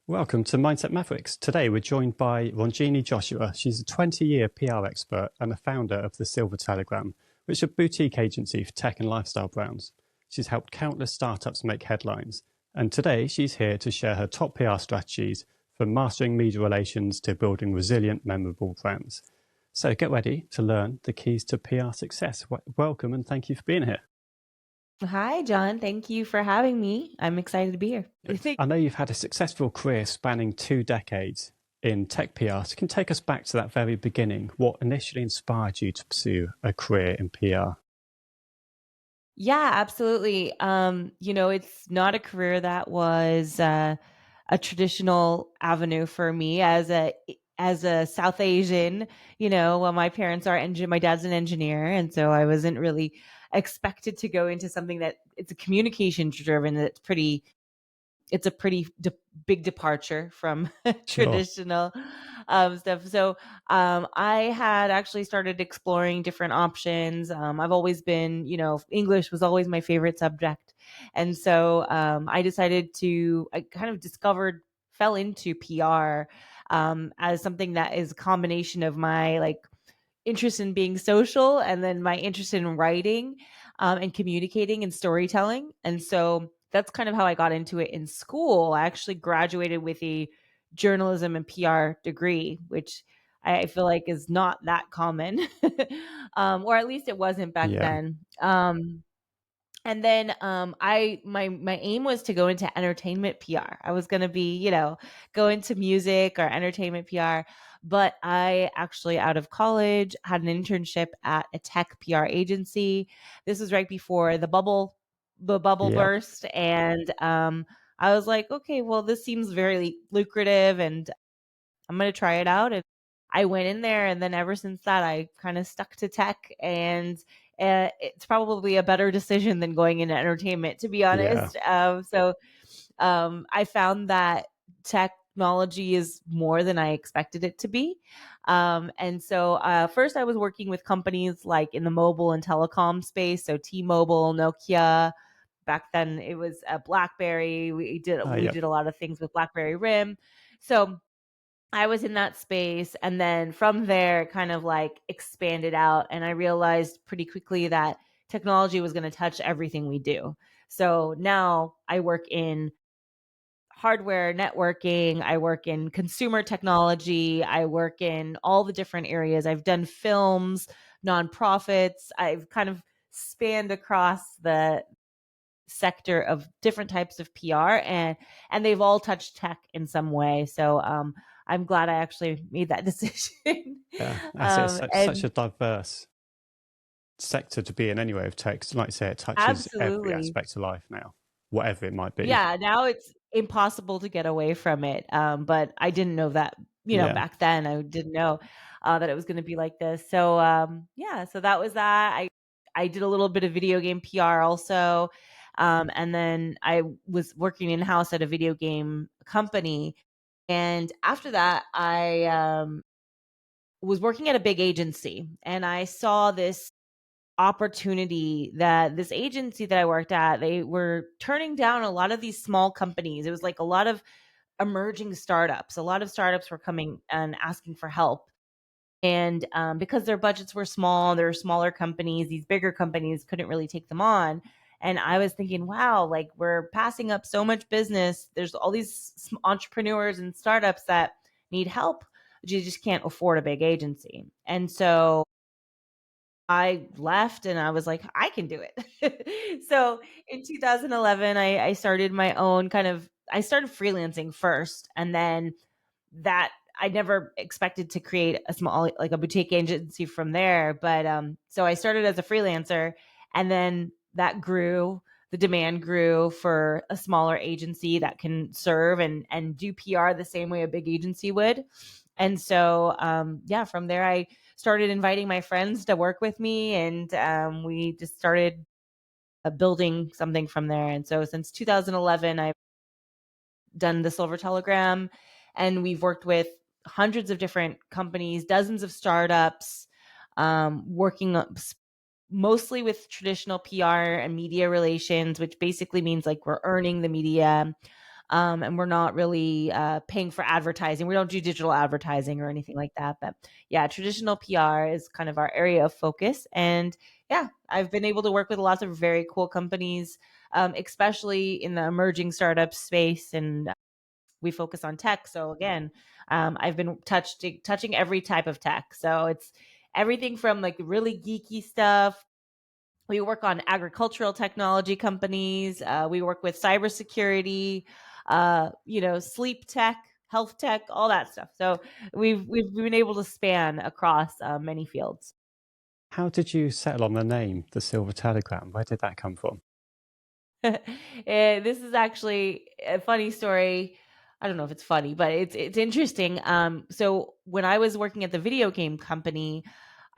Welcome to Mindset Mavericks. Today we're joined by Ronjini Joshua. She's a 20-year PR expert and the founder of the Silver Telegram, which is a boutique agency for tech and lifestyle brands. She's helped countless startups make headlines. And today she's here to share her top PR strategies from mastering media relations to building resilient, memorable brands. So get ready to learn the keys to PR success. Welcome and thank you for being here. Hi, John. Thank you for having me. I'm excited to be here. I know you've had a successful career spanning 2 decades in tech PR. So can you take us back to that very beginning? What initially inspired you to pursue a career in PR? Yeah, absolutely. It's not a career that was a traditional avenue for me as a South Asian. Well, my parents are my dad's an engineer, and so I wasn't really expected to go into something that it's a communication driven. It's a pretty big departure from Sure. traditional stuff. So I had actually started exploring different options. I've always been, English was always my favorite subject. And so I kind of fell into PR as something that is a combination of my interest in being social and then my interest in writing and communicating and storytelling. And so that's kind of how I got into it in school. I actually graduated with a journalism and PR degree, which I feel like is not that common, or at least it wasn't back Yeah. then. And then my aim was to go into entertainment PR. I was going to be, go into music or entertainment PR, but I actually out of college had an internship at a tech PR agency. This was right before the bubble Yeah. burst, and I was like, okay, well, this seems very lucrative and I'm going to try it out. And I went in there. And then ever since that, I kind of stuck to tech. And it's probably a better decision than going into entertainment, to be Yeah. honest. I found that technology is more than I expected it to be. And so first, I was working with companies like in the mobile and telecom space. So T-Mobile, Nokia. Back then, it was a BlackBerry. We Yep. did a lot of things with BlackBerry Rim. So I was in that space, and then from there kind of like expanded out, and I realized pretty quickly that technology was going to touch everything we do. So now I work in hardware networking, I work in consumer technology, I work in all the different areas. I've done films, nonprofits. I've kind of spanned across the sector of different types of PR, and they've all touched tech in some way. So I'm glad I actually made that decision. Yeah. That's it. Such And a diverse sector to be in anyway of tech. 'Cause like you say, it touches every absolutely. aspect of life now, whatever it might be. Yeah, now it's impossible to get away from it. But I didn't know that, Yeah. back then I didn't know that it was going to be like this. So yeah, so that was that. I did a little bit of video game PR also. And then I was working in house at a video game company. And after that, I was working at a big agency, and I saw this opportunity that this agency that I worked at, they were turning down a lot of these small companies. It was like a lot of emerging startups. A lot of startups were coming and asking for help. And because their budgets were small, there were smaller companies, these bigger companies couldn't really take them on. And I was thinking, wow, like we're passing up so much business. There's all these entrepreneurs and startups that need help, but you just can't afford a big agency. And so I left and I was like, I can do it. So in 2011, I started my own I started freelancing first. And then that I never expected to create a small, like a boutique agency from there. But so I started as a freelancer, and then that grew. The demand grew for a smaller agency that can serve and do PR the same way a big agency would. And so, yeah, from there, I started inviting my friends to work with me, and we just started building something from there. And so, since 2011, I've done the Silver Telegram, and we've worked with hundreds of different companies, dozens of startups, working mostly with traditional PR and media relations, which basically means like we're earning the media. And we're not really paying for advertising. We don't do digital advertising or anything like that. But yeah, traditional PR is kind of our area of focus. And yeah, I've been able to work with lots of very cool companies, especially in the emerging startup space. And we focus on tech. So again, I've been touching every type of tech. So it's everything from like really geeky stuff. We work on agricultural technology companies. We work with cybersecurity, sleep tech, health tech, all that stuff. So we've been able to span across many fields. How did you settle on the name, the Silver Telegram? Where did that come from? This is actually a funny story. I don't know if it's funny, but it's interesting. So when I was working at the video game company,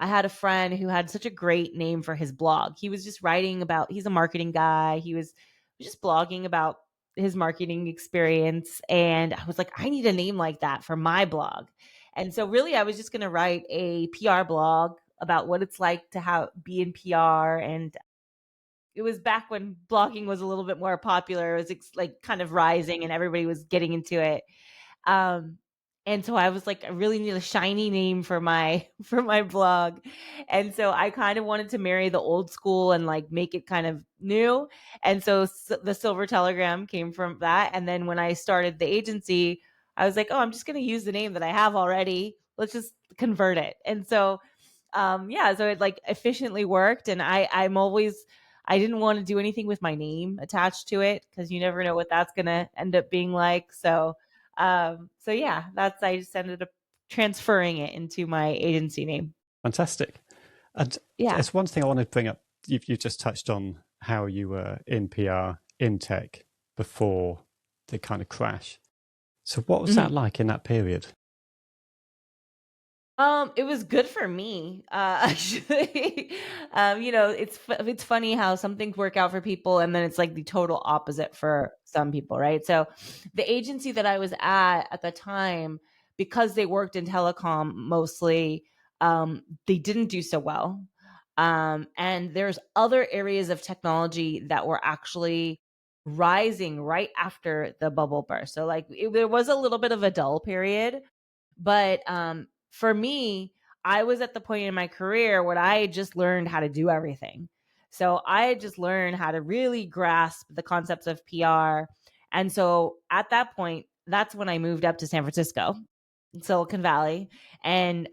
I had a friend who had such a great name for his blog. He was just writing about. He's a marketing guy. He was just blogging about his marketing experience, and I was like, I need a name like that for my blog. And so really, I was just going to write a PR blog about what it's like to be in PR, and it was back when blogging was a little bit more popular. It was like kind of rising and everybody was getting into it. Um, and so I was like, I really need a shiny name for my for my blog. And so I kind of wanted to marry the old school and like make it kind of new. And so the Silver Telegram came from that. And then when I started the agency, I was like, oh, I'm just going to use the name that I have already. Let's just convert it. And so yeah, so it like efficiently worked. And I didn't want to do anything with my name attached to it because you never know what that's gonna end up being like. So yeah, I just ended up transferring it into my agency name. Fantastic. And Yeah. there's one thing I want to bring up. You've just touched on how you were in PR, in tech before the kind of crash. So what was that Mhm. like in that period? It was good for me, actually. It's funny how some things work out for people, and then it's like the total opposite for some people, right? So, the agency that I was at the time, because they worked in telecom mostly, they didn't do so well. And there's other areas of technology that were actually rising right after the bubble burst. So, like, there was a little bit of a dull period, but for me, I was at the point in my career where I had just learned how to do everything. So I had just learned how to really grasp the concepts of PR. And so at that point, that's when I moved up to San Francisco, Silicon Valley, and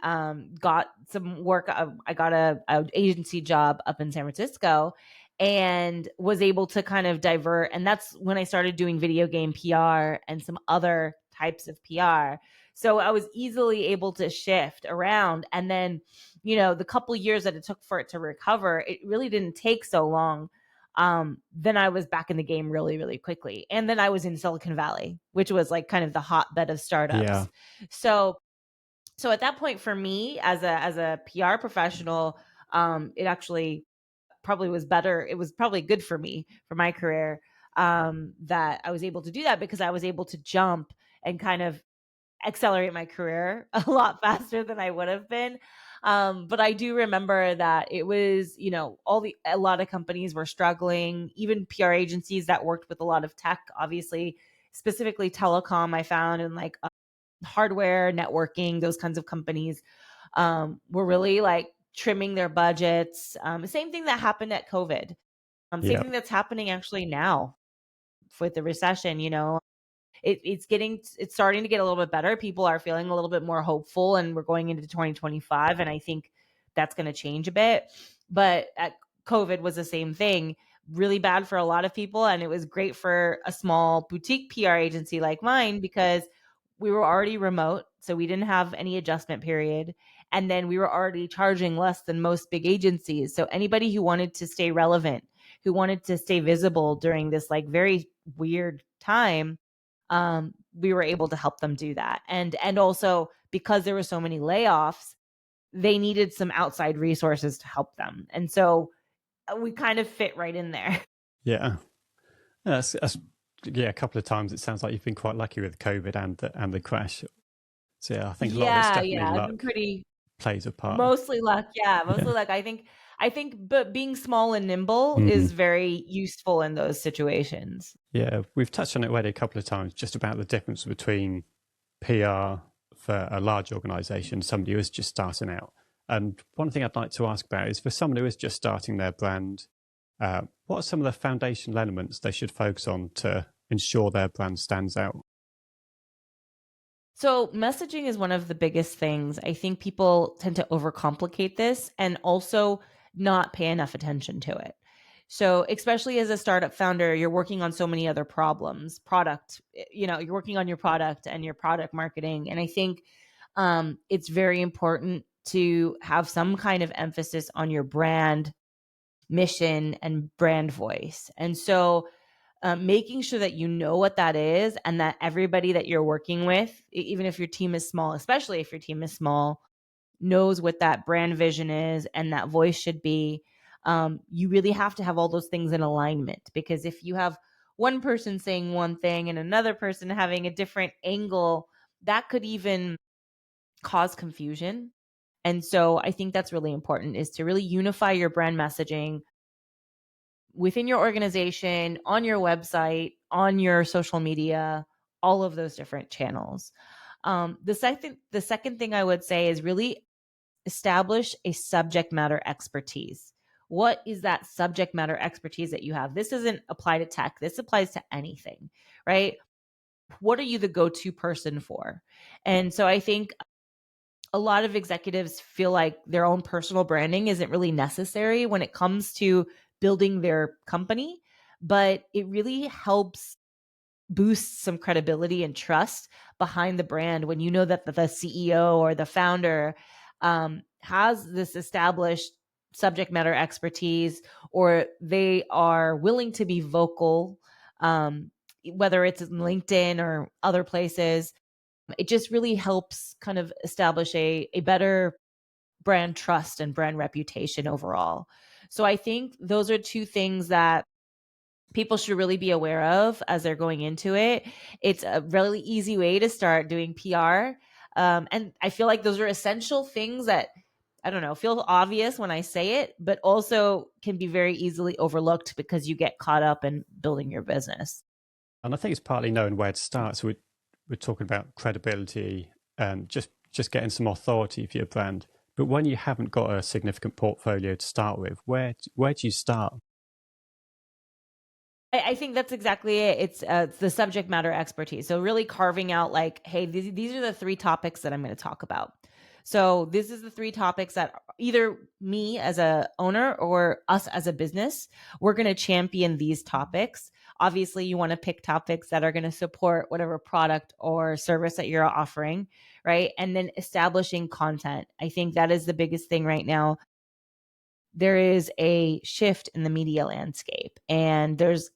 got some work. I got a agency job up in San Francisco, and was able to kind of divert. And that's when I started doing video game PR and some other types of PR. So I was easily able to shift around. And then, the couple years that it took for it to recover, it really didn't take so long. Then I was back in the game really, really quickly. And then I was in Silicon Valley, which was like kind of the hotbed of Yeah, startups. So so at that point for me as a PR professional, it actually probably was better. It was probably good for me for my career, that I was able to do that because I was able to jump and kind of accelerate my career a lot faster than I would have been. But I do remember that it was, a lot of companies were struggling, even PR agencies that worked with a lot of tech, obviously, specifically telecom, I found, and like hardware, networking, those kinds of companies were really like trimming their budgets. Same thing that happened at COVID. Same yeah, thing that's happening actually now with the recession. It's starting to get a little bit better. People are feeling a little bit more hopeful, and we're going into 2025, and I think that's going to change a bit. But at COVID was the same thing, really bad for a lot of people, and it was great for a small boutique PR agency like mine because we were already remote, so we didn't have any adjustment period, and then we were already charging less than most big agencies. So anybody who wanted to stay relevant, who wanted to stay visible during this like very weird time, we were able to help them do that. And also because there were so many layoffs, they needed some outside resources to help them. And so we kind of fit right in there. yeah. Yeah, a couple of times it sounds like you've been quite lucky with COVID and the crash. So yeah, I think a lot of it's Yeah, definitely yeah. I've been luck pretty plays a part. mostly luck. Yeah, Yeah, mostly luck. I think I think, but being small and nimble Mm. is very useful in those situations. Yeah, we've touched on it already a couple of times, just about the difference between PR for a large organization, somebody who is just starting out. And one thing I'd like to ask about is for someone who is just starting their brand, what are some of the foundational elements they should focus on to ensure their brand stands out? So, messaging is one of the biggest things. I think people tend to overcomplicate this and also not pay enough attention to it. So, especially as a startup founder, you're working on so many other problems, you're working on your product and your product marketing. And I think it's very important to have some kind of emphasis on your brand, mission, and brand voice. And so, making sure that you know what that is and that everybody that you're working with, even if your team is small, especially if your team is small, knows what that brand vision is and that voice should be. You really have to have all those things in alignment, because if you have one person saying one thing and another person having a different angle, that could even cause confusion. And so I think that's really important, is to really unify your brand messaging within your organization, on your website, on your social media, all of those different channels. The second thing I would say is really establish a subject matter expertise. What is that subject matter expertise that you have? This doesn't apply to tech. This applies to anything, right? What are you the go-to person for? And so I think a lot of executives feel like their own personal branding isn't really necessary when it comes to building their company, but it really helps boost some credibility and trust behind the brand when you know that the CEO or the founder has this established subject matter expertise, or they are willing to be vocal, whether it's in LinkedIn or other places. It just really helps kind of establish a better brand trust and brand reputation overall. So I think those are two things that people should really be aware of as they're going into it. It's a really easy way to start doing PR. And I feel like those are essential things that, I don't know, feel obvious when I say it, but also can be very easily overlooked because you get caught up in building your business. And I think it's partly knowing where to start. So we're talking about credibility and just getting some authority for your brand. But when you haven't got a significant portfolio to start with, where do you start? I think that's exactly it. It's the subject matter expertise. So really carving out like, hey, these are the three topics that I'm going to talk about. So this is the three topics that either me as a owner or us as a business, we're going to champion these topics. Obviously, you want to pick topics that are going to support whatever product or service that you're offering, right? And then establishing content. I think that is the biggest thing right now. There is a shift in the media landscape, and there's,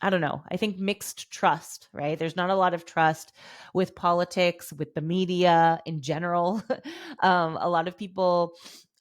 I don't know, I think mixed trust, right? There's not a lot of trust with politics, with the media in general. A lot of people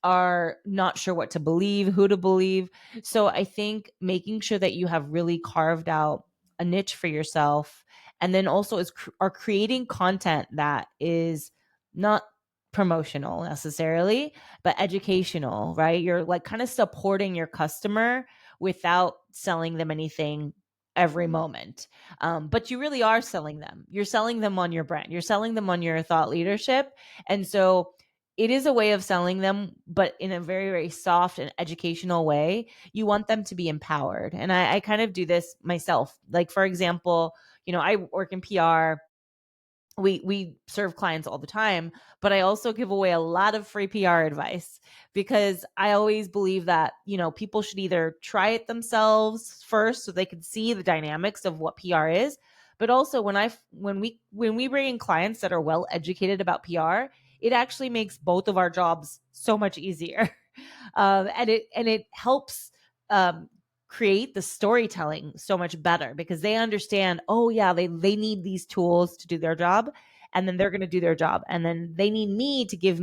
are not sure what to believe, who to believe. So I think making sure that you have really carved out a niche for yourself, and then also are creating content that is not promotional necessarily, but educational, right? You're like kind of supporting your customer without selling them anything every moment. But you really are selling them. You're selling them on your brand. You're selling them on your thought leadership. And so it is a way of selling them, but in a very, very soft and educational way. You want them to be empowered. And I kind of do this myself. Like, for example, I work in PR. We serve clients all the time, but I also give away a lot of free PR advice, because I always believe that, people should either try it themselves first so they can see the dynamics of what PR is, but also when we bring in clients that are well educated about PR, it actually makes both of our jobs so much easier. And it helps um, create the storytelling so much better, because they understand, oh yeah, they need these tools to do their job, and then they're going to do their job, and then they need me to give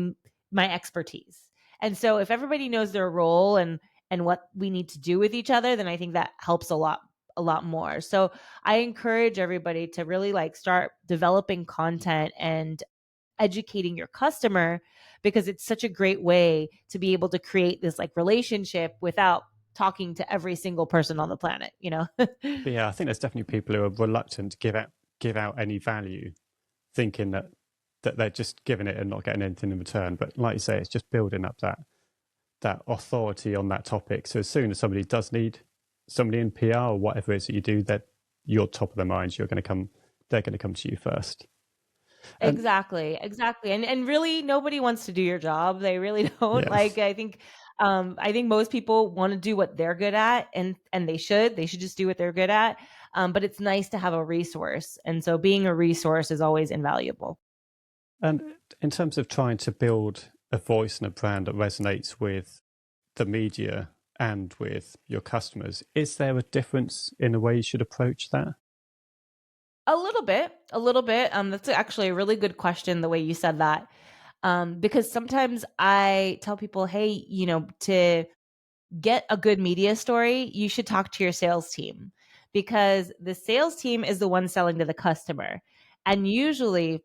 my expertise. And so if everybody knows their role and what we need to do with each other, then I think that helps a lot more. So I encourage everybody to really like start developing content and educating your customer, because it's such a great way to be able to create this like relationship without talking to every single person on the planet, you know? But yeah, I think there's definitely people who are reluctant to give out any value, thinking that they're just giving it and not getting anything in return. But like you say, it's just building up that authority on that topic. So as soon as somebody does need somebody in PR or whatever it is that you do, that you're top of their minds. They're going to come to you first. And Exactly. And really nobody wants to do your job. They really don't. yeah, Like I think most people want to do what they're good at, and they should. They should just do what they're good at. But it's nice to have a resource. And so being a resource is always invaluable. and in terms of trying to build a voice and a brand that resonates with the media and with your customers, is there a difference in the way you should approach that? A little bit, a little bit. That's actually a really good question, the way you said that. Because sometimes I tell people, hey, to get a good media story, you should talk to your sales team, because the sales team is the one selling to the customer. And usually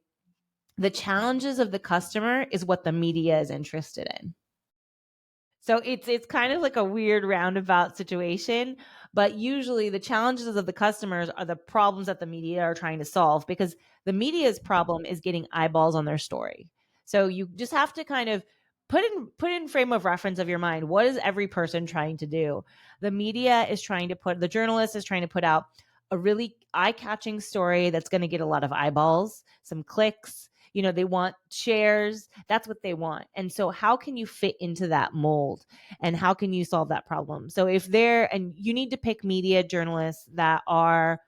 the challenges of the customer is what the media is interested in. So it's kind of like a weird roundabout situation, but usually the challenges of the customers are the problems that the media are trying to solve, because the media's problem is getting eyeballs on their story. So you just have to kind of put in frame of reference of your mind, what is every person trying to do? The journalist is trying to put out a really eye-catching story that's going to get a lot of eyeballs, some clicks. They want shares. That's what they want. And so how can you fit into that mold, and how can you solve that problem? So and you need to pick media journalists that are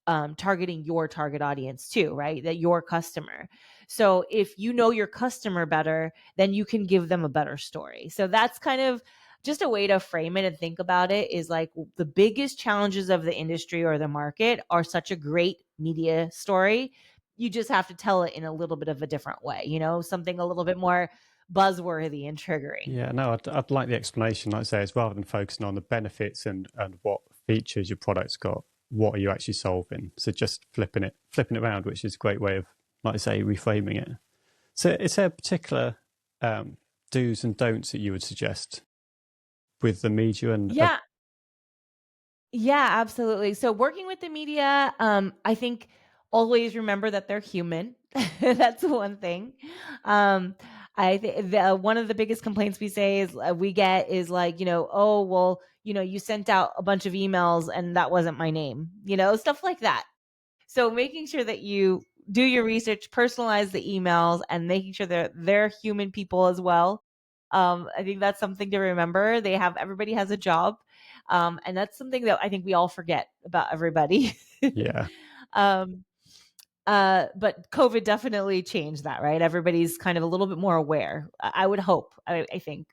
targeting your target audience too, right? That your customer. So if you know your customer better, then you can give them a better story. So that's kind of just a way to frame it and think about it, is like the biggest challenges of the industry or the market are such a great media story. You just have to tell it in a little bit of a different way, something a little bit more buzzworthy and triggering. Yeah, no, I'd like the explanation. Like I say, it's rather than focusing on the benefits and what features your product's got, what are you actually solving? So just flipping it around, which is a great way of, like I say, reframing it. So is there a particular do's and don'ts that you would suggest with the media and Yeah. Yeah, absolutely. So working with the media, I think always remember that they're human. That's one thing. Um, I think one of the biggest complaints we get is like, oh well, you sent out a bunch of emails and that wasn't my name, stuff like that. So making sure that you do your research, personalize the emails, and making sure they're human people as well. I think that's something to remember. Everybody has a job. And that's something that I think we all forget about everybody. yeah, um, but COVID definitely changed that, right? Everybody's kind of a little bit more aware. I would hope. I think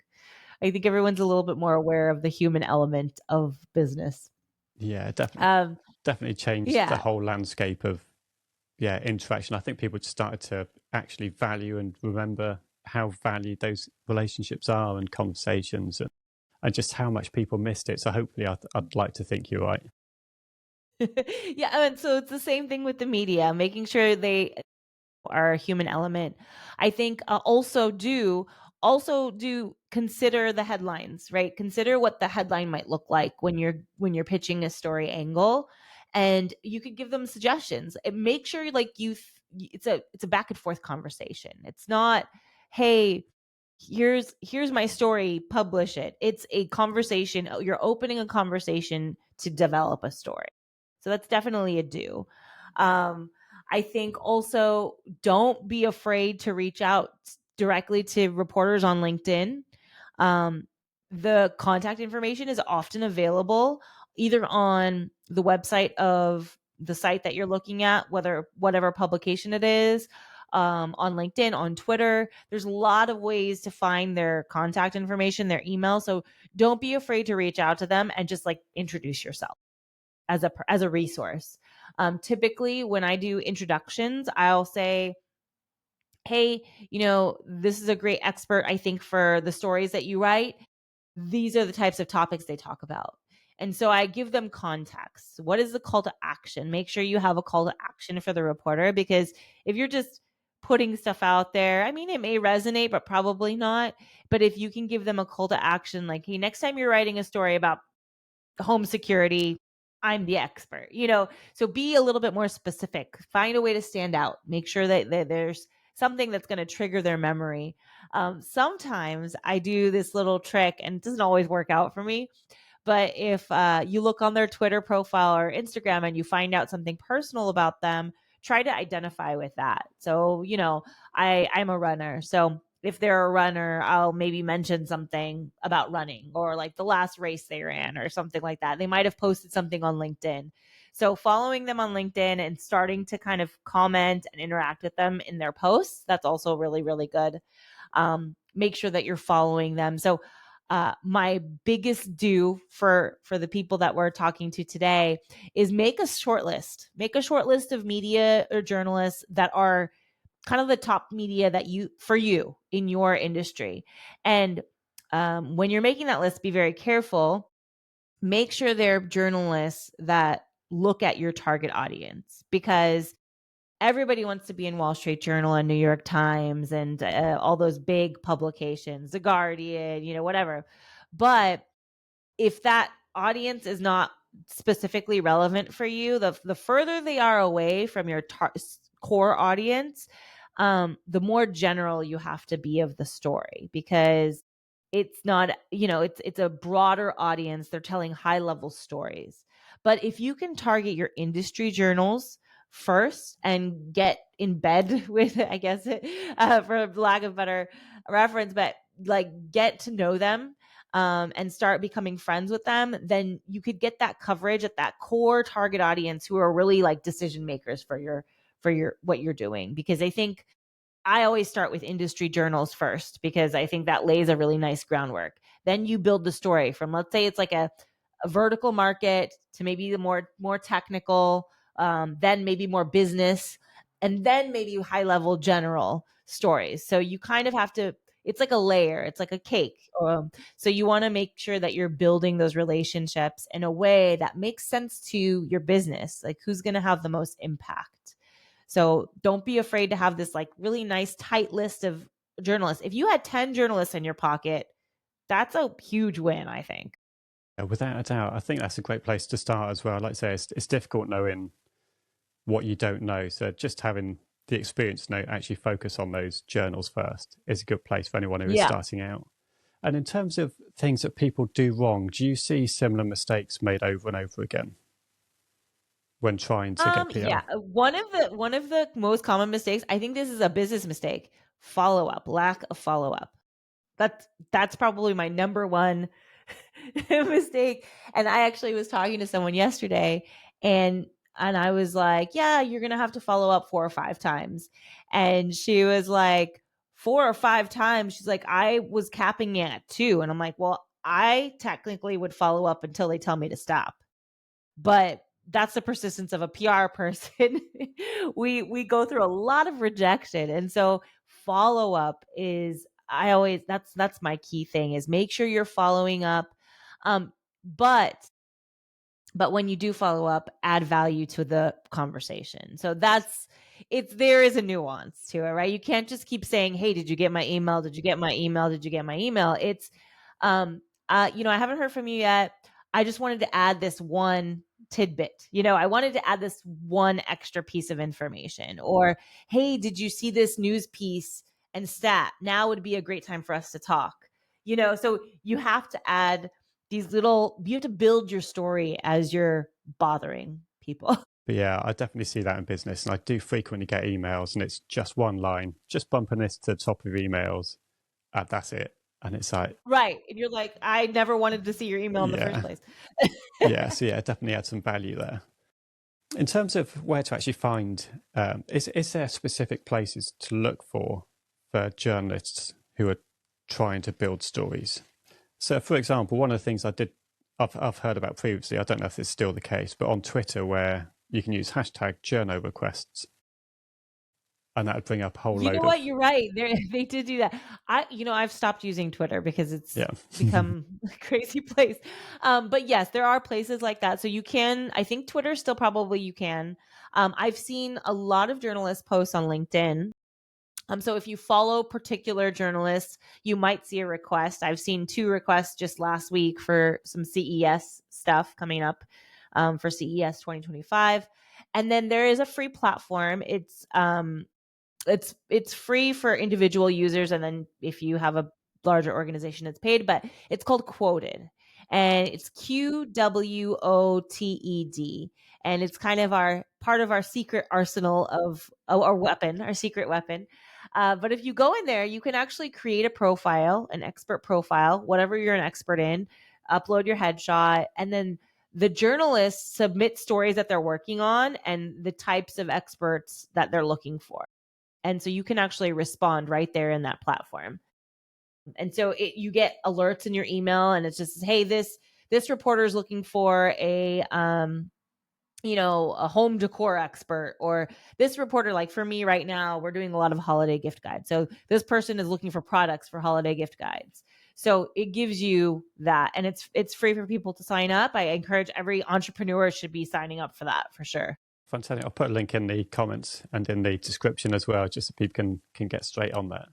everyone's a little bit more aware of the human element of business. yeah, Um, definitely changed the yeah, whole landscape of interaction. I think people just started to actually value and remember how valued those relationships are and conversations, and just how much people missed it. So hopefully, I'd like to think you're right. yeah. And so it's the same thing with the media, making sure they are a human element. I think also do consider the headlines, right? Consider what the headline might look like when you're pitching a story angle, and you could give them suggestions. Make sure like it's a back and forth conversation. It's not, hey, here's my story, publish it. It's a conversation. You're opening a conversation to develop a story. So that's definitely a do. um I think also don't be afraid to reach out directly to reporters on LinkedIn. um the contact information is often available either on the website of the site that you're looking at, whatever publication it is, on LinkedIn, on Twitter. There's a lot of ways to find their contact information, their email. So don't be afraid to reach out to them and just like introduce yourself as a resource. Typically, when I do introductions, I'll say, "Hey, this is a great expert, I think, for the stories that you write. These are the types of topics they talk about." And so I give them context. What is the call to action? Make sure you have a call to action for the reporter, because if you're just putting stuff out there. I mean, it may resonate, but probably not. But if you can give them a call to action, like, hey, next time you're writing a story about home security, I'm the expert, so be a little bit more specific, find a way to stand out, make sure that there's something that's going to trigger their memory. Sometimes I do this little trick and it doesn't always work out for me. But if you look on their Twitter profile or Instagram and you find out something personal about them, try to identify with that. So, I'm a runner. So if they're a runner, I'll maybe mention something about running or like the last race they ran or something like that. They might have posted something on LinkedIn. So following them on LinkedIn and starting to kind of comment and interact with them in their posts, that's also really, really good. Make sure that you're following them. So my biggest do for the people that we're talking to today is make a short list. Make a short list of media or journalists that are kind of the top media that for you in your industry. And when you're making that list, be very careful. Make sure they're journalists that look at your target audience, because everybody wants to be in Wall Street Journal and New York Times and all those big publications, The Guardian, whatever. But if that audience is not specifically relevant for you, the further they are away from your core audience, the more general you have to be of the story, because it's not, it's a broader audience. They're telling high level stories. But if you can target your industry journals first and get in bed with, I guess, for lack of better reference, but like get to know them, and start becoming friends with them, then you could get that coverage at that core target audience who are really like decision makers for your what you're doing. Because I always start with industry journals first, because I think that lays a really nice groundwork. Then you build the story from, let's say it's like a vertical market to maybe the more technical, then maybe more business, and then maybe high level general stories. So you kind of have to, it's like a layer, it's like a cake. So you want to make sure that you're building those relationships in a way that makes sense to your business, like who's going to have the most impact. So don't be afraid to have this like really nice tight list of journalists. If you had 10 journalists in your pocket, that's a huge win, I think. Yeah, without a doubt. I think that's a great place to start as well. Like I say, it's difficult knowing what you don't know. So just having the experience to know, actually focus on those journals first is a good place for anyone who is Yeah. starting out. And in terms of things that people do wrong, do you see similar mistakes made over and over again when trying to get Yeah. PR? One of the most common mistakes, I think this is a business mistake, follow up, lack of follow up. That's probably my number one mistake. And I actually was talking to someone yesterday, and I was like, "Yeah, you're going to have to follow up 4 or 5 times." And she was like, 4 or 5 times. She's like, "I was capping it at 2." And I'm like, "Well, I technically would follow up until they tell me to stop." But that's the persistence of a PR person. We go through a lot of rejection. And so follow up is, I always, that's my key thing, is make sure you're following up. Um but when you do follow up, add value to the conversation. So there is a nuance to it, right? You can't just keep saying, "Hey, did you get my email? Did you get my email? Did you get my email?" It's I haven't heard from you yet. I just wanted to add this one tidbit. I wanted to add this one extra piece of information. Or, "Hey, did you see this news piece and stat? Now would be a great time for us to talk." So you have to add you have to build your story as you're bothering people. But yeah, I definitely see that in business. And I do frequently get emails and it's just one line, just bumping this to the top of emails. And that's it. And it's like, Right. And you're like, "I never wanted to see your email in the first yeah, place." yeah. So yeah, definitely add some value there. In terms of where to actually find, is there specific places to look for journalists who are trying to build stories? So, for example, one of the things I've heard about previously, I don't know if it's still the case, but on Twitter, where you can use hashtag journo requests, and that would bring up a whole You know load of, what? You're right. They did do that. I've stopped using Twitter because it's yeah. become a crazy place. But yes, there are places like that. So you can, I think Twitter still probably you can. I've seen a lot of journalists post on LinkedIn. So if you follow particular journalists, you might see a request. I've seen 2 requests just last week for some CES stuff coming up, for CES 2025. And then there is a free platform. It's free for individual users, and then if you have a larger organization, it's paid. But it's called Quoted, and it's Quwoted, and it's kind of our part of our secret arsenal of our weapon, our secret weapon. But if you go in there, you can actually create a profile, an expert profile, whatever you're an expert in, upload your headshot, and then the journalists submit stories that they're working on and the types of experts that they're looking for. And so you can actually respond right there in that platform. And so you get alerts in your email, and it's just, hey, this reporter is looking for a home decor expert, or this reporter, like for me right now, we're doing a lot of holiday gift guides. So this person is looking for products for holiday gift guides. So it gives you that, and it's free for people to sign up. I encourage every entrepreneur should be signing up for that for sure. Fantastic. I'll put a link in the comments and in the description as well, just so people can get straight on that.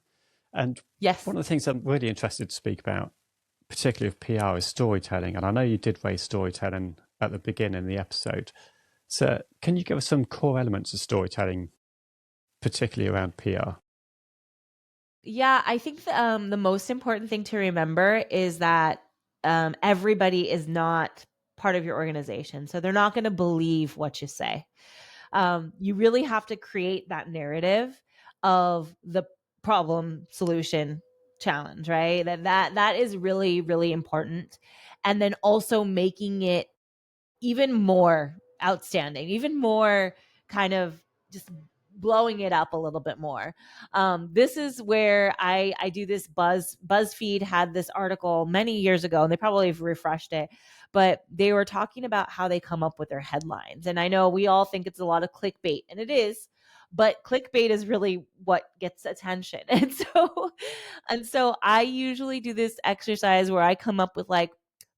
And Yes. one of the things I'm really interested to speak about, particularly with PR, is storytelling. And I know you did raise storytelling at the beginning of the episode. So can you give us some core elements of storytelling, particularly around PR? Yeah, I think the most important thing to remember is that everybody is not part of your organization. So they're not going to believe what you say. You really have to create that narrative of the problem, solution, challenge, right? That is really, really important. And then also making it even more outstanding, even more kind of just blowing it up a little bit more. This is where I do this. BuzzFeed had this article many years ago, and they probably have refreshed it, but they were talking about how they come up with their headlines. And I know we all think it's a lot of clickbait, and it is, but clickbait is really what gets attention. And so I usually do this exercise where I come up with like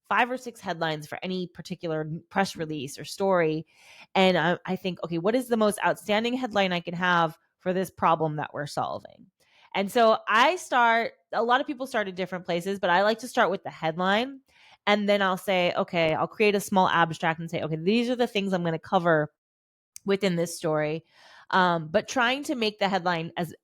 5 or 6 headlines for any particular press release or story. And I think, okay, what is the most outstanding headline I can have for this problem that we're solving? And so a lot of people start at different places, but I like to start with the headline. And then I'll say, okay, I'll create a small abstract and say, okay, these are the things I'm going to cover within this story. But trying to make the headline as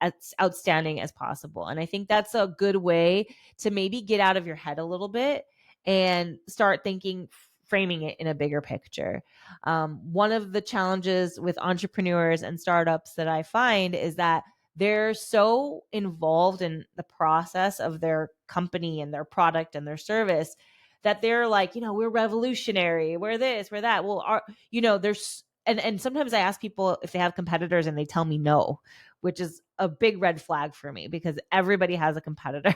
outstanding as possible. And I think that's a good way to maybe get out of your head a little bit and start thinking, framing it in a bigger picture. One of the challenges with entrepreneurs and startups that I find is that they're so involved in the process of their company and their product and their service that they're like, we're revolutionary, we're this, we're that. Well, there's and sometimes I ask people if they have competitors, and they tell me no, which is a big red flag for me because everybody has a competitor.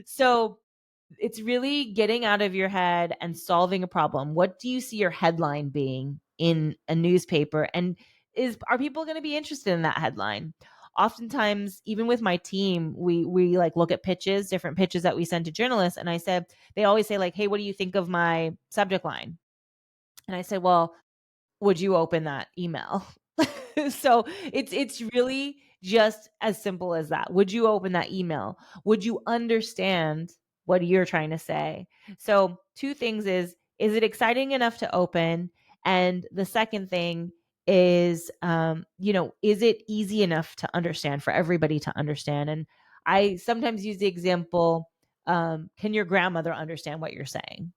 So it's really getting out of your head and solving a problem. What do you see your headline being in a newspaper? And are people going to be interested in that headline? Oftentimes, even with my team, we like look at pitches, different pitches that we send to journalists. And they always say like, hey, what do you think of my subject line? And I said, well, would you open that email? So it's really just as simple as that. Would you open that email? Would you understand what you're trying to say? So 2 things is it exciting enough to open? And the second thing is it easy enough to understand for everybody to understand? And I sometimes use the example, can your grandmother understand what you're saying?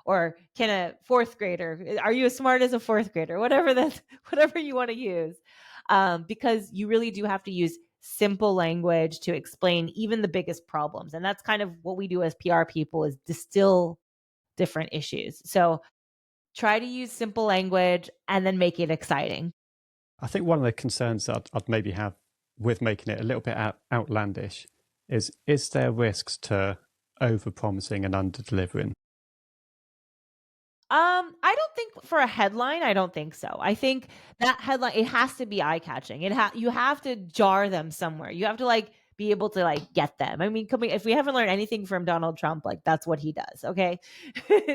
Or can a 4th grader, are you as smart as a 4th grader? Whatever you want to use. Because you really do have to use simple language to explain even the biggest problems. And that's kind of what we do as PR people, is distill different issues. So try to use simple language and then make it exciting. I think one of the concerns that I'd maybe have with making it a little bit outlandish is there risks to over-promising and under-delivering? I don't think for a headline, I don't think so. I think that headline, it has to be eye-catching. You have to jar them somewhere. You have to like be able to like get them. I mean, if we haven't learned anything from Donald Trump, like that's what he does. Okay.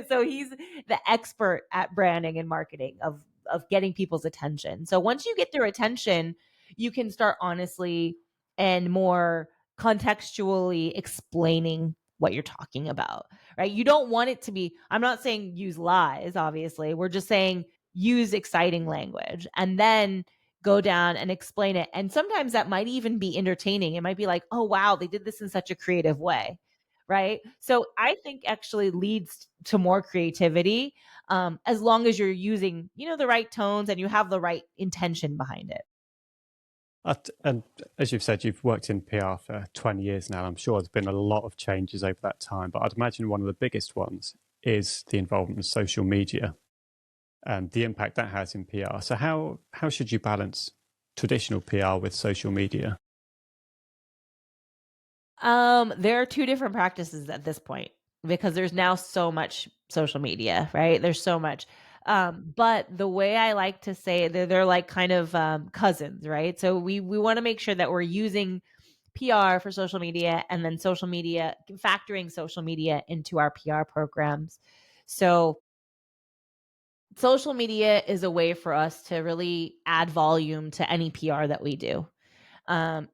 So he's the expert at branding and marketing of getting people's attention. So once you get their attention, you can start honestly and more contextually explaining what you're talking about, right? You don't want it to be, I'm not saying use lies, obviously. We're just saying use exciting language and then go down and explain it. And sometimes that might even be entertaining. It might be like, oh, wow, they did this in such a creative way, right? So I think actually leads to more creativity, as long as you're using, the right tones and you have the right intention behind it. And as you've said, you've worked in PR for 20 years now. I'm sure there's been a lot of changes over that time, but I'd imagine one of the biggest ones is the involvement of social media and the impact that has in PR. So how should you balance traditional PR with social media? There are two different practices at this point because there's now so much social media, right? There's so much. But the way I like to say it, they're like kind of cousins, right? So we want to make sure that we're using PR for social media and then social media, factoring social media into our PR programs. So social media is a way for us to really add volume to any PR that we do. And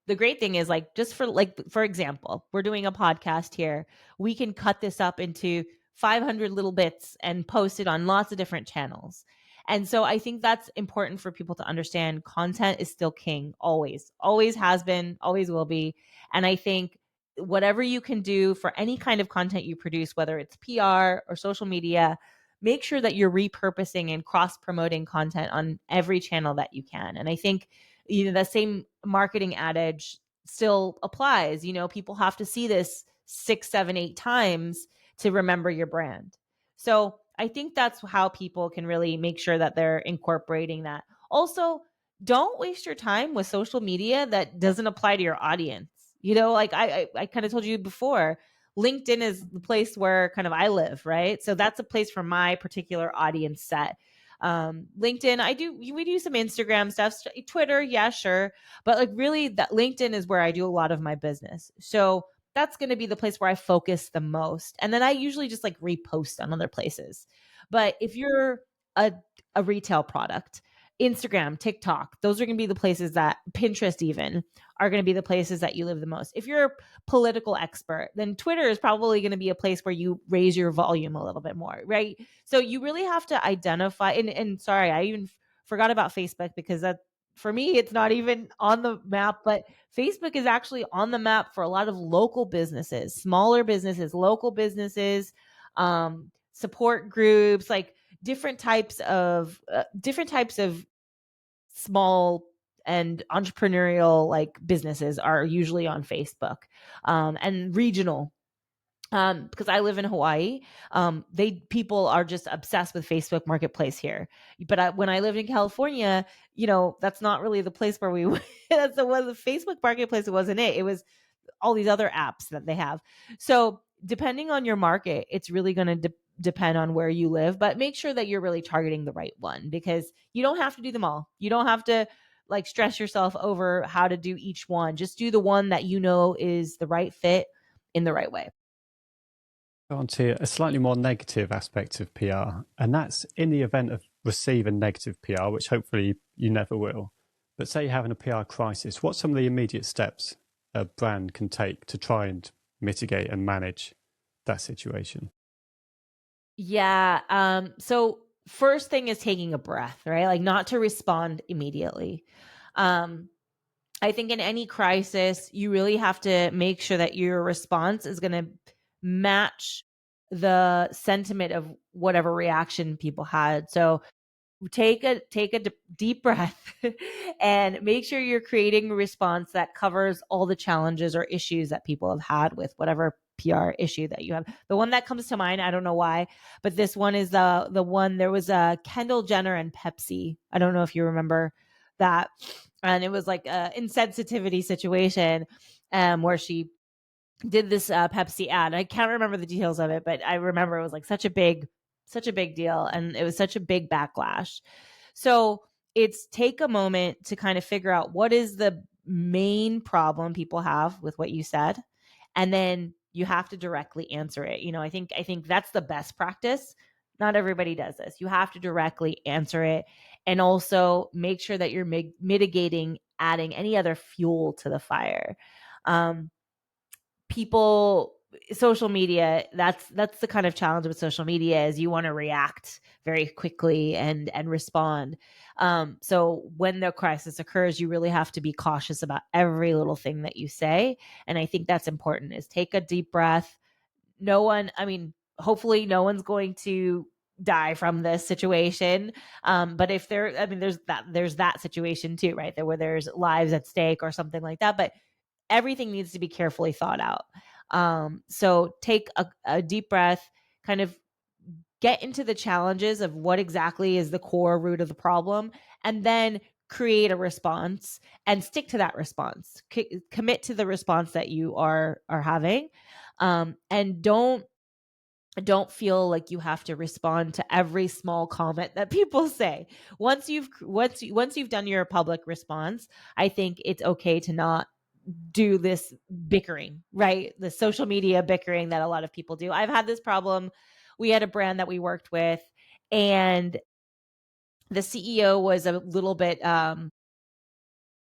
the great thing is, like, just for example, we're doing a podcast here. We can cut this up into 500 little bits and post it on lots of different channels. And so I think that's important for people to understand. Content is still king, always has been, always will be. And I think whatever you can do for any kind of content you produce, whether it's PR or social media, make sure that you're repurposing and cross promoting content on every channel that you can. And I think the same marketing adage still applies. People have to see this 6, 7, 8 times to remember your brand. So I think that's how people can really make sure that they're incorporating that. Also, don't waste your time with social media that doesn't apply to your audience. Like I kind of told you before, LinkedIn is the place where kind of I live, right? So that's a place for my particular audience set. LinkedIn, we do some Instagram stuff. Twitter, yeah, sure, but like really that LinkedIn is where I do a lot of my business. So that's going to be the place where I focus the most, and then I usually just like repost on other places. But if you're a retail product, Instagram, TikTok, those are going to be the places, that Pinterest even, are going to be the places that you live the most. If you're a political expert, then Twitter is probably going to be a place where you raise your volume a little bit more, right? So you really have to identify, and sorry, I even forgot about Facebook, because that, for me, it's not even on the map, but Facebook is actually on the map for a lot of local businesses, smaller businesses, local businesses, support groups, like different types of small and entrepreneurial like businesses are usually on Facebook, and regional. Because I live in Hawaii, people are just obsessed with Facebook Marketplace here. But when I lived in California, that's not really the place where we. That's the was the Facebook Marketplace. It wasn't it. It was all these other apps that they have. So depending on your market, it's really going to depend on where you live, but make sure that you're really targeting the right one, because you don't have to do them all. You don't have to like stress yourself over how to do each one. Just do the one that is the right fit in the right way. On to a slightly more negative aspect of PR, and that's in the event of receiving negative PR, which hopefully you never will. But say you're having a PR crisis, what's some of the immediate steps a brand can take to try and mitigate and manage that situation? Yeah. So first thing is taking a breath, right? Like not to respond immediately. Um, I think in any crisis, you really have to make sure that your response is going to match the sentiment of whatever reaction people had. So take a deep breath and make sure you're creating a response that covers all the challenges or issues that people have had with whatever PR issue that you have. The one that comes to mind, I don't know why, but this one is the one. There was a Kendall Jenner and Pepsi. I don't know if you remember that, and it was like a insensitivity situation, where she did this Pepsi ad. I can't remember the details of it, but I remember it was like such a big deal, and it was such a big backlash. So it's take a moment to kind of figure out what is the main problem people have with what you said, and then you have to directly answer it. I think that's the best practice. Not everybody does this. You have to directly answer it and also make sure that you're mitigating, adding any other fuel to the fire. People Social media, that's the kind of challenge with social media, is you want to react very quickly and respond. So when the crisis occurs, you really have to be cautious about every little thing that you say, and I think that's important, is take a deep breath. Hopefully no one's going to die from this situation. But if there, I mean, there's that situation too, right? There, where there's lives at stake or something like that. But everything needs to be carefully thought out. So take a deep breath, kind of get into the challenges of what exactly is the core root of the problem, and then create a response and stick to that response. Commit to the response that you are having, and don't feel like you have to respond to every small comment that people say. Once you've done your public response, I think it's okay to not do this bickering, right? The social media bickering that a lot of people do. I've had this problem. We had a brand that we worked with, and the CEO was a little bit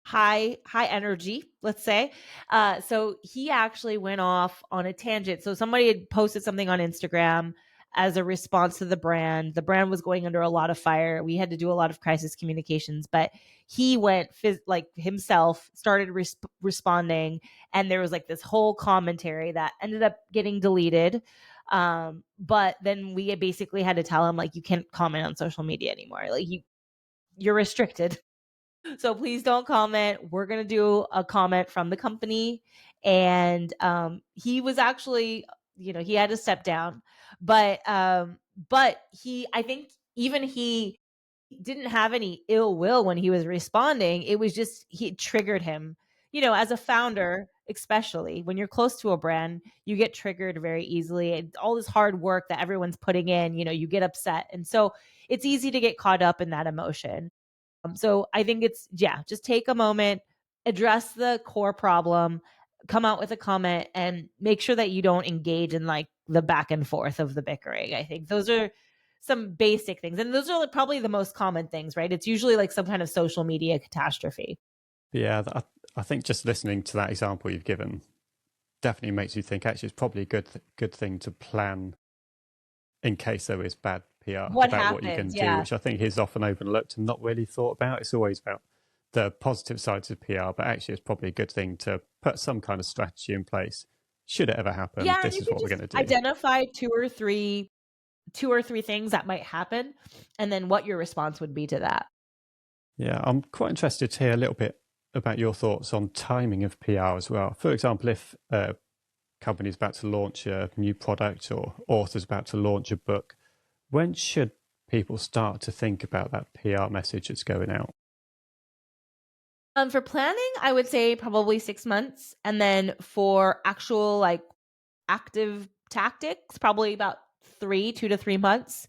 high energy, let's say. So he actually went off on a tangent. So somebody had posted something on Instagram as a response to the brand. The brand was going under a lot of fire. We had to do a lot of crisis communications, but he went like himself, started responding, and there was like this whole commentary that ended up getting deleted. But then we basically had to tell him, like, you can't comment on social media anymore. Like, you're restricted, so please don't comment. We're going to do a comment from the company. And he was actually, he had to step down, but I think even he didn't have any ill will when he was responding. It was just, he triggered him, as a founder, especially when you're close to a brand, you get triggered very easily. And all this hard work that everyone's putting in, you get upset. And so it's easy to get caught up in that emotion. So I think it's, yeah, just take a moment, address the core problem, come out with a comment, and make sure that you don't engage in like the back and forth of the bickering. I think those are some basic things. And those are probably the most common things, right? It's usually like some kind of social media catastrophe. Yeah, I think just listening to that example you've given definitely makes you think, actually, it's probably a good thing to plan in case there is bad PR What about what you can happens? do, Yeah. which I think is often overlooked and not really thought about. It's always about the positive sides of PR, but actually it's probably a good thing to put some kind of strategy in place. Should it ever happen, Yeah, and this you is can what we're just going to do. identify two or three things that might happen, and then what your response would be to that. Yeah, I'm quite interested to hear a little bit about your thoughts on timing of PR as well. For example, if a company's about to launch a new product or author's about to launch a book, when should people start to think about that PR message that's going out? For planning, I would say probably 6 months. And then for actual like active tactics, probably about 2 to 3 months,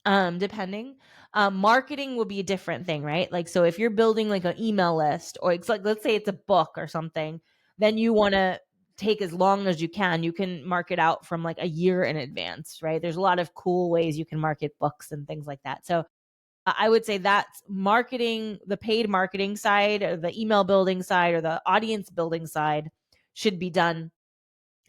depending. Marketing will be a different thing, right? Like, so if you're building like an email list, or it's like, let's say it's a book or something, then you want to take as long as you can. You can market out from like a year in advance, right? There's a lot of cool ways you can market books and things like that. So I would say that's marketing, the paid marketing side, or the email building side, or the audience building side should be done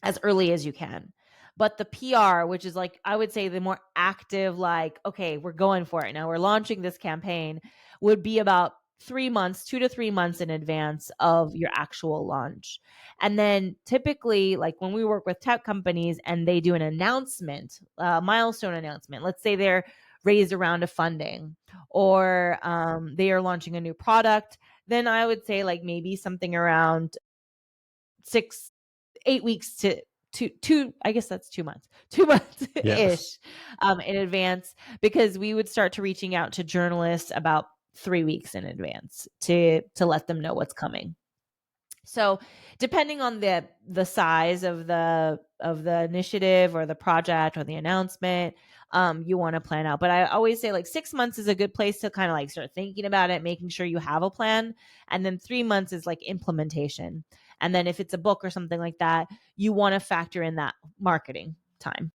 as early as you can. But the PR, which is like, I would say the more active, like, okay, we're going for it now, we're launching this campaign, would be about 3 months, 2 to 3 months in advance of your actual launch. And then typically, like when we work with tech companies and they do an announcement, a milestone announcement, let's say they're raised a round of funding, or they are launching a new product, then I would say like maybe something around 6 8 weeks to two, I guess that's 2 months, 2 months Yes. ish, in advance, because we would start to reaching out to journalists about 3 weeks in advance to let them know what's coming. So depending on the size of the initiative or the project or the announcement, you want to plan out. But I always say like 6 months is a good place to kind of like start thinking about it, making sure you have a plan. And then 3 months is like implementation. And then if it's a book or something like that, you want to factor in that marketing time.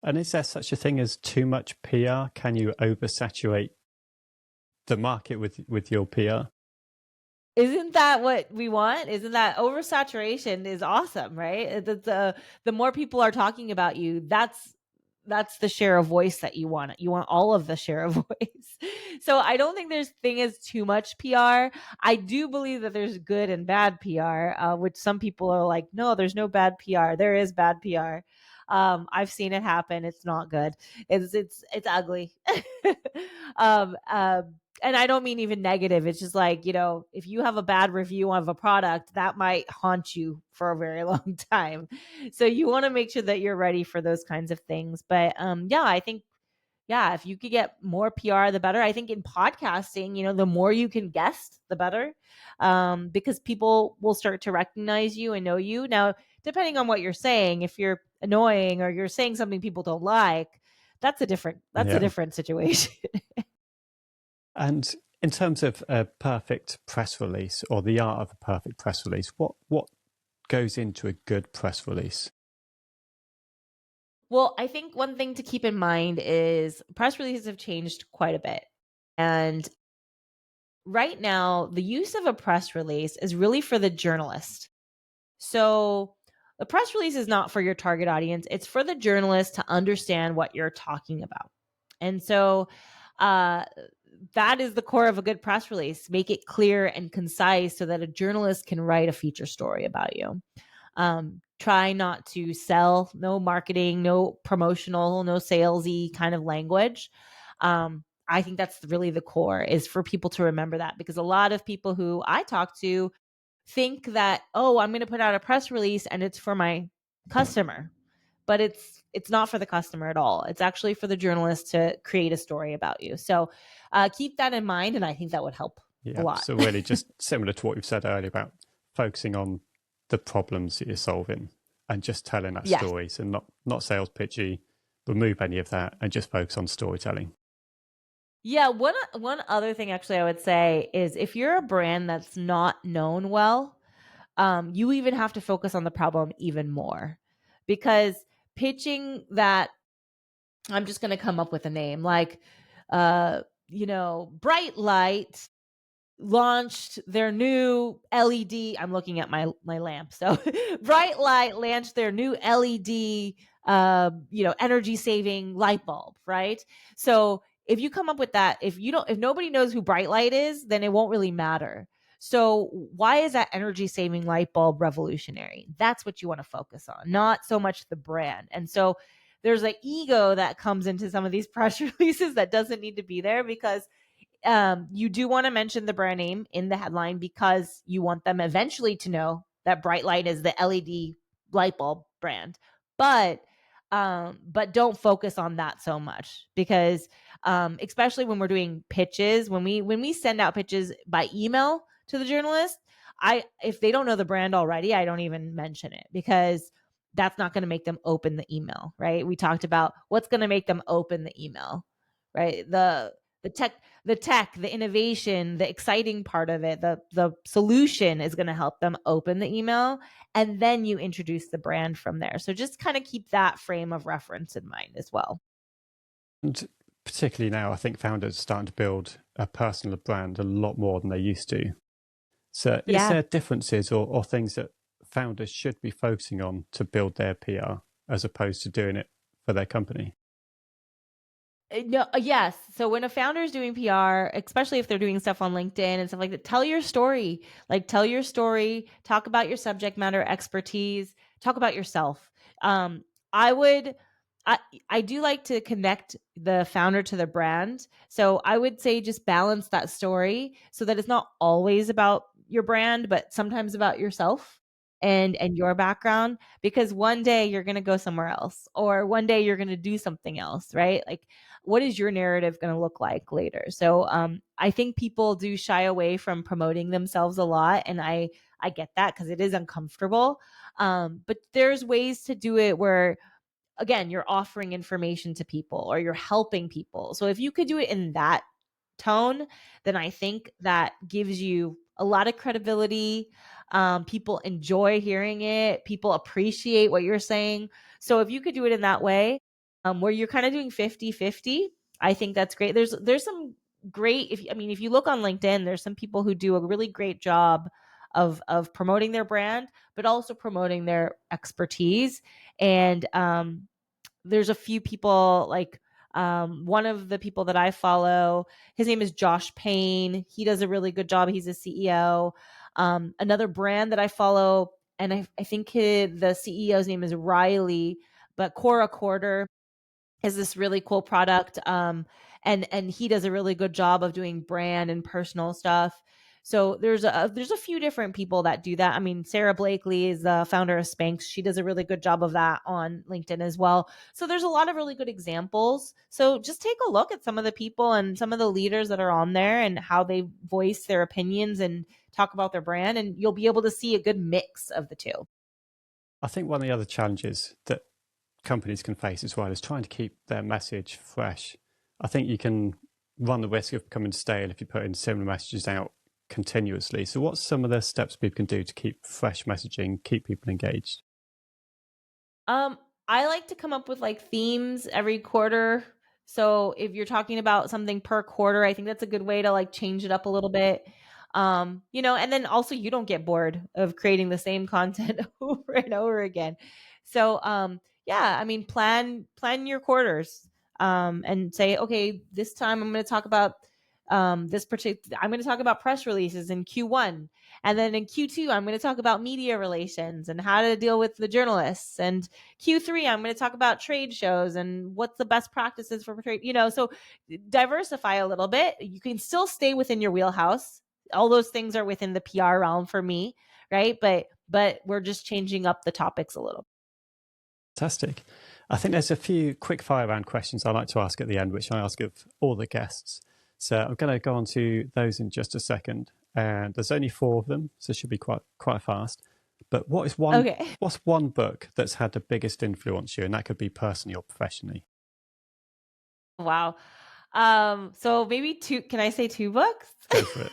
And is there such a thing as too much PR? Can you oversaturate the market with your PR. Isn't that what we want? Isn't that oversaturation is awesome, right? The more people are talking about you, that's the share of voice that you want. You want all of the share of voice. So I don't think there's thing is too much PR. I do believe that there's good and bad PR, which some people are like, no, there's no bad PR. There is bad PR. I've seen it happen. It's not good. It's ugly. um, um, and I don't mean even negative. It's just like, if you have a bad review of a product, that might haunt you for a very long time. So you want to make sure that you're ready for those kinds of things. But yeah, I think, yeah, if you could get more PR, the better. I think in podcasting, the more you can guest, the better, because people will start to recognize you and know you. Now, depending on what you're saying, if you're annoying or you're saying something people don't like, that's a Yeah. different situation. And in terms of a perfect press release or the art of a perfect press release, what goes into a good press release? Well, I think one thing to keep in mind is press releases have changed quite a bit. And right now, the use of a press release is really for the journalist. So the press release is not for your target audience, it's for the journalist to understand what you're talking about. And so uh, that is the core of a good press release. Make it clear and concise so that a journalist can write a feature story about you. Try not to sell, no marketing, no promotional, no salesy kind of language. I think that's really the core, is for people to remember that, because a lot of people who I talk to think that, oh, I'm going to put out a press release and it's for my customer, but it's not for the customer at all. It's actually for the journalist to create a story about you. So keep that in mind, and I think that would help a Yeah. lot. So really just similar to what you've said earlier about focusing on the problems that you're solving and just telling that Yes. stories, and not sales pitchy. Remove any of that and just focus on storytelling. Yeah, one other thing actually I would say is, if you're a brand that's not known well, you even have to focus on the problem even more, because pitching that, I'm just going to come up with a name like, Bright Light launched their new LED. I'm looking at my lamp. So Bright Light launched their new LED, energy saving light bulb, right? So if you come up with that, if nobody knows who Bright Light is, then it won't really matter. So why is that energy saving light bulb revolutionary? That's what you want to focus on, not so much the brand. And so there's an ego that comes into some of these press releases that doesn't need to be there, because you do want to mention the brand name in the headline, because you want them eventually to know that Bright Light is the LED light bulb brand. But don't focus on that so much, because especially when we're doing pitches, when we send out pitches by email to the journalist, if they don't know the brand already, I don't even mention it, because that's not going to make them open the email, right? We talked about what's going to make them open the email, right? The innovation, the exciting part of it, the solution is going to help them open the email, and then you introduce the brand from there. So just kind of keep that frame of reference in mind as well. And particularly now, I think founders are starting to build a personal brand a lot more than they used to. So is Yeah. there differences or things that founders should be focusing on to build their PR as opposed to doing it for their company? No, yes. So when a founder is doing PR, especially if they're doing stuff on LinkedIn and stuff like that, tell your story. Like, tell your story, talk about your subject matter expertise, talk about yourself. Um, I would, I, I do like to connect the founder to the brand. So I would say just balance that story so that it's not always about your brand, but sometimes about yourself and your background, because one day you're going to go somewhere else, or one day you're going to do something else, right? Like, what is your narrative going to look like later? So I think people do shy away from promoting themselves a lot, and I get that, because it is uncomfortable. But there's ways to do it where, again, you're offering information to people or you're helping people. So if you could do it in that tone, then I think that gives you a lot of credibility. People enjoy hearing it. People appreciate what you're saying. So if you could do it in that way, where you're kind of doing 50-50, I think that's great. There's some great if you look on LinkedIn, there's some people who do a really great job of promoting their brand, but also promoting their expertise. And there's a few people like one of the people that I follow, his name is Josh Payne. He does a really good job. He's a CEO. Another brand that I follow, and I think the CEO's name is Riley, but Cora Corder is this really cool product. And he does a really good job of doing brand and personal stuff. So there's a few different people that do that. I mean, Sarah Blakely is the founder of Spanx. She does a really good job of that on LinkedIn as well. So there's a lot of really good examples. So just take a look at some of the people and some of the leaders that are on there and how they voice their opinions and talk about their brand, and you'll be able to see a good mix of the two. I think one of the other challenges that companies can face as well is trying to keep their message fresh. I think you can run the risk of becoming stale if you put in similar messages out continuously. So what's some of the steps people can do to keep fresh messaging, keep people engaged? I like to come up with like themes every quarter. So if you're talking about something per quarter, I think that's a good way to like change it up a little bit. And then also you don't get bored of creating the same content over and over again. So yeah, I mean plan your quarters. And say, okay, this time I'm going to talk about this particular I'm going to talk about press releases in Q1. And then in Q2, I'm going to talk about media relations and how to deal with the journalists. And Q3, I'm going to talk about trade shows and what's the best practices for trade. So diversify a little bit. You can still stay within your wheelhouse. All those things are within the PR realm for me, right? But we're just changing up the topics a little. Fantastic. I think there's a few quick fire round questions I like to ask at the end, which I ask of all the guests. So I'm going to go on to those in just a second. And there's only 4 of them, so it should be quite fast. But what's one book that's had the biggest influence on you? And that could be personally or professionally. Wow. So maybe two. Can I say 2 books? Go for it.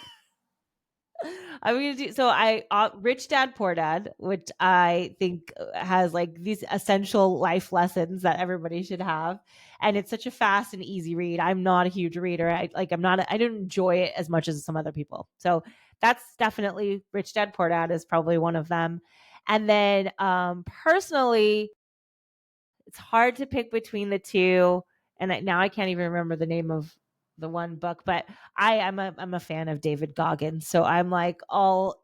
I'm gonna do so. I Rich Dad Poor Dad, which I think has like these essential life lessons that everybody should have, and it's such a fast and easy read. I'm not a huge reader. I don't enjoy it as much as some other people. So that's definitely Rich Dad Poor Dad is probably one of them. And then personally, it's hard to pick between the two, and now I can't even remember the name of the one book, but I'm a fan of David Goggins, so I'm like all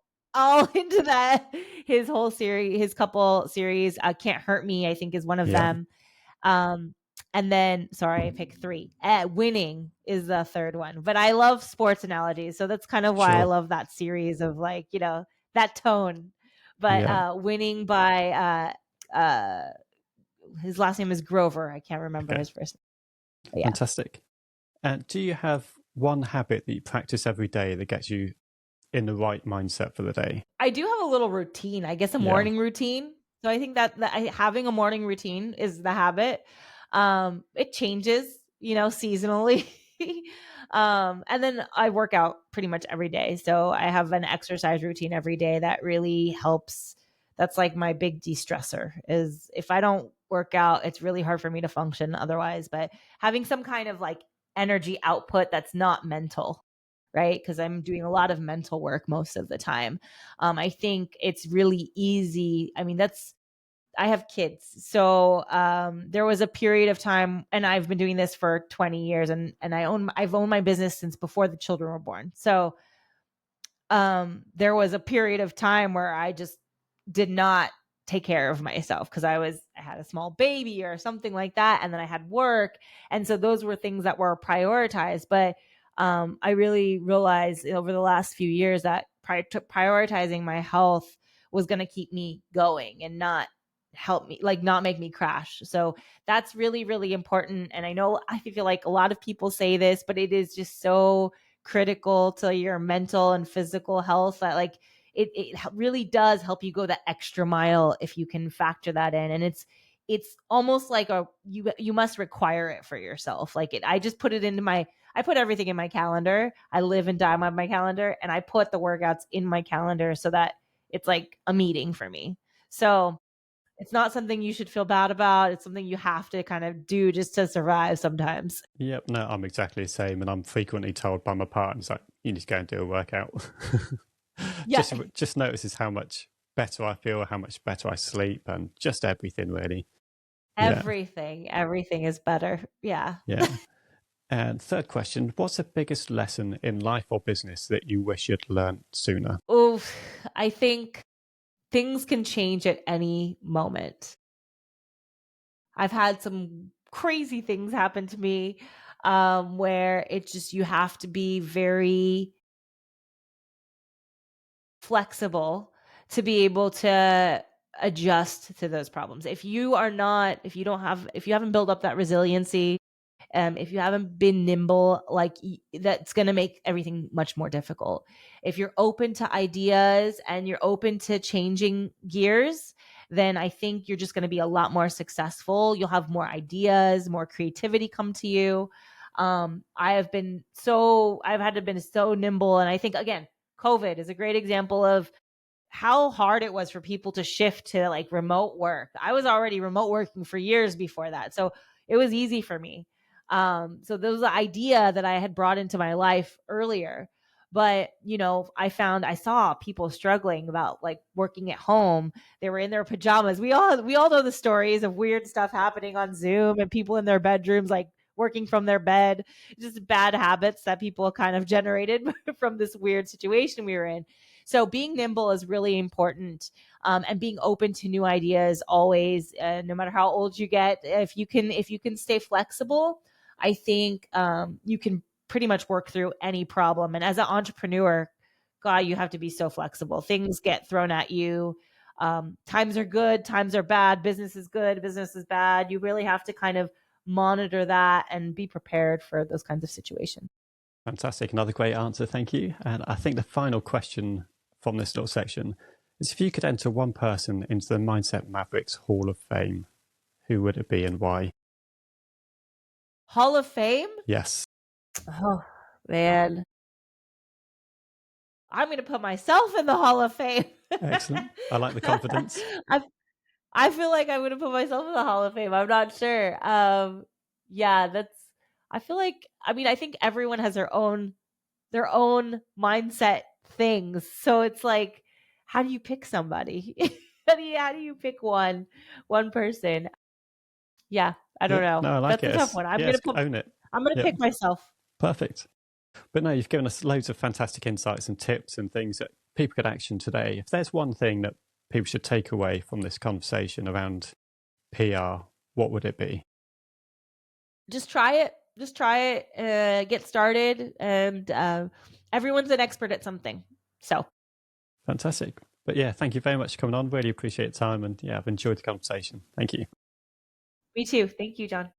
into that. His whole series, his couple series, Can't Hurt Me, I think is one of Yeah. them. And then sorry, I picked 3. Winning is the third one, but I love sports analogies, so that's kind of why I Sure. love that series of like that tone. But Yeah. Winning by his last name is Grover. I can't remember his first name. Yeah. Fantastic. And do you have one habit that you practice every day that gets you in the right mindset for the day? I do have a little routine, I guess a morning routine. So I think that having a morning routine is the habit. It changes, seasonally. And then I work out pretty much every day. So I have an exercise routine every day that really helps. That's like my big de-stressor is if I don't work out, it's really hard for me to function otherwise. But having some kind of like energy output that's not mental, right? Because I'm doing a lot of mental work most of the time. I think it's really easy. I mean, I have kids. So there was a period of time, and I've been doing this for 20 years, and I've owned my business since before the children were born. So there was a period of time where I just did not take care of myself because I had a small baby or something like that, and then I had work, and so those were things that were prioritized. But I really realized over the last few years that prioritizing my health was going to keep me going and not help me, like not make me crash. So that's really, really important. And I feel like a lot of people say this, but it is just so critical to your mental and physical health that like it really does help you go the extra mile if you can factor that in. And it's almost like you must require it for yourself. Like I just put it into I put everything in my calendar. I live and die by my calendar, and I put the workouts in my calendar so that it's like a meeting for me. So It's not something you should feel bad about. It's something you have to kind of do just to survive sometimes. Yep, no, I'm exactly the same, and I'm frequently told by my partner, like, you need to go and do a workout. Yeah. Just notices how much better I feel, how much better I sleep, and just everything really. Yeah, Everything is better. Yeah. yeah. And third question, what's the biggest lesson in life or business that you wish you'd learned sooner? Oh, I think things can change at any moment. I've had some crazy things happen to me where it's just you have to be very flexible to be able to adjust to those problems. If you are not, if you don't have, if you haven't built up that resiliency, if you haven't been nimble, like that's going to make everything much more difficult. If you're open to ideas and you're open to changing gears, then I think you're just going to be a lot more successful. You'll have more ideas, more creativity come to you. I've had to been so nimble. And I think, again, COVID is a great example of how hard it was for people to shift to like remote work. I was already remote working for years before that. So it was easy for me. So there was an idea that I had brought into my life earlier. But, I saw people struggling about like working at home. They were in their pajamas. We all know the stories of weird stuff happening on Zoom and people in their bedrooms, like working from their bed, just bad habits that people kind of generated from this weird situation we were in. So being nimble is really important, and being open to new ideas always, no matter how old you get. If you can stay flexible, I think you can pretty much work through any problem. And as an entrepreneur, God, you have to be so flexible. Things get thrown at you. Times are good, times are bad. Business is good, business is bad. You really have to kind of monitor that and be prepared for those kinds of situations. Fantastic. Another great answer. Thank you. And I think the final question from this little section is, if you could enter one person into the Mindset Mavericks Hall of Fame, who would it be and why? Hall of Fame? Yes. Oh, man. I'm going to put myself in the Hall of Fame. Excellent. I like the confidence. I I feel like I'm going to put myself in the Hall of Fame. I'm not sure. Yeah, I feel like, I think everyone has their own mindset things. So it's like, how do you pick somebody? How do you pick one person? Yeah, I don't Yep. know. No, I like That's a it. tough one. Own it. I'm gonna Yep. pick myself. Perfect. But no, you've given us loads of fantastic insights and tips and things that people could action today. If there's one thing that people should take away from this conversation around PR, what would it be? Just try it. Just try it. Get started, and everyone's an expert at something. So Fantastic. But yeah, thank you very much for coming on. Really appreciate your time. And yeah, I've enjoyed the conversation. Thank you. me too. Thank you, John.